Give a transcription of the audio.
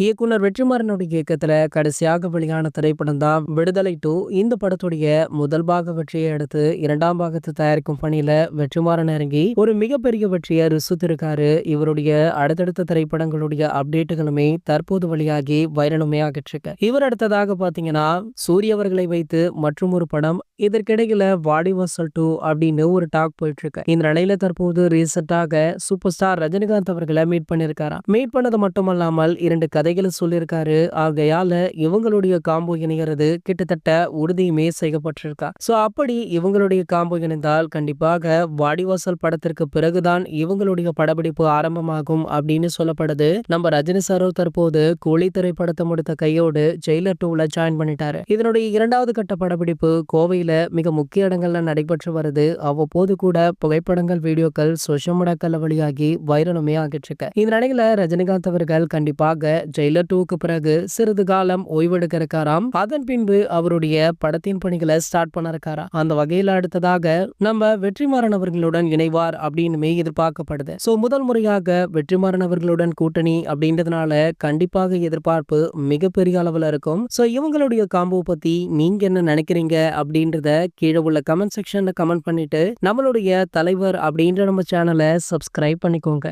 இயக்குனர் வெற்றிமாறனுடைய இயக்கத்துல கடைசியாக வெளியான திரைப்படம் தான் விடுதலை 2. இந்த படத்துடைய முதல் பாக வெற்றியை அடுத்து இரண்டாம் பாகத்தை தயாரிக்கும் பணியில வெற்றிமாறன் இறங்கி ஒரு மிகப்பெரிய வெற்றியை ருசித்திருக்காரு. இவருடைய அடுத்தடுத்த திரைப்படங்களுடைய அப்டேட்டுகளுமே தற்போது வெளியாகி வைரலுமே ஆகிட்டு இருக்கு. இவர் அடுத்ததாக பாத்தீங்கன்னா சூரிய அவர்களை வைத்து மற்றும் ஒரு படம், இதற்கிடையில வாடிவாசல் 2 அப்படின்னு ஒரு டாக் போயிட்டு இருக்கு. இந்த நிலையில தற்போது ரீசெண்டாக சூப்பர் ஸ்டார் ரஜினிகாந்த் அவர்களை மீட் பண்ணிருக்காராம். மீட் பண்ணது மட்டுமல்லாமல் 2 கதைகளை சொல்லியிருக்காரு. ஆகையால இவங்களுடைய காம்போ இணைகிறது கிட்டத்தட்ட உறுதியுமே செய்யப்பட்டிருக்கா. சோ அப்படி இவங்களுடைய காம்போ இணைந்தால் கண்டிப்பாக வாடிவாசல் படத்திற்கு பிறகுதான் இவங்களுடைய படப்பிடிப்பு ஆரம்பமாகும் அப்படின்னு சொல்லப்படுது. நம்ம ரஜினி சாரோ தற்போது கூலி திரைப்படத்தை முடித்த கையோடு ஜெயிலர் 2ல ஜாயின் பண்ணிட்டாரு. இதனுடைய இரண்டாவது கட்ட படப்பிடிப்பு கோவையில மிக முக்கிய இடங்கள்ல நடைபெற்று வருது. அவ்வப்போது கூட புகைப்படங்கள், வீடியோக்கள் சோஷியல் மீடியாக்கள்ல வெளியாகி வைரலுமே ஆகிட்டு இருக்கு. இந்த நிலையில ரஜினிகாந்த் அவர்கள் கண்டிப்பாக ஜெயிலர் 2க்கு பிறகு சிறிது காலம் ஓய்வெடுக்க இருக்காராம். அதன் பின்பு அவருடைய படத்தின் பணிகளை ஸ்டார்ட் பண்ண இருக்காராம். அந்த வகையில அடுத்ததாக நம்ம வெற்றிமாறன் அவர்களுடன் இணைவார் அப்படின்னு எதிர்பார்க்கப்படுது. சோ முதல் முறையாக வெற்றிமாறன் அவர்களுடன் கூட்டணி அப்படின்றதுனால கண்டிப்பாக எதிர்பார்ப்பு மிகப்பெரிய அளவுல இருக்கும். சோ இவங்களுடைய காம்போ பத்தி நீங்க என்ன நினைக்கிறீங்க அப்படின்றத கீழே உள்ள கமெண்ட் செக்ஷன்ல கமெண்ட் பண்ணிட்டு நம்மளுடைய தலைவர் அப்படின்ற நம்ம சேனலை சப்ஸ்கிரைப் பண்ணிக்கோங்க.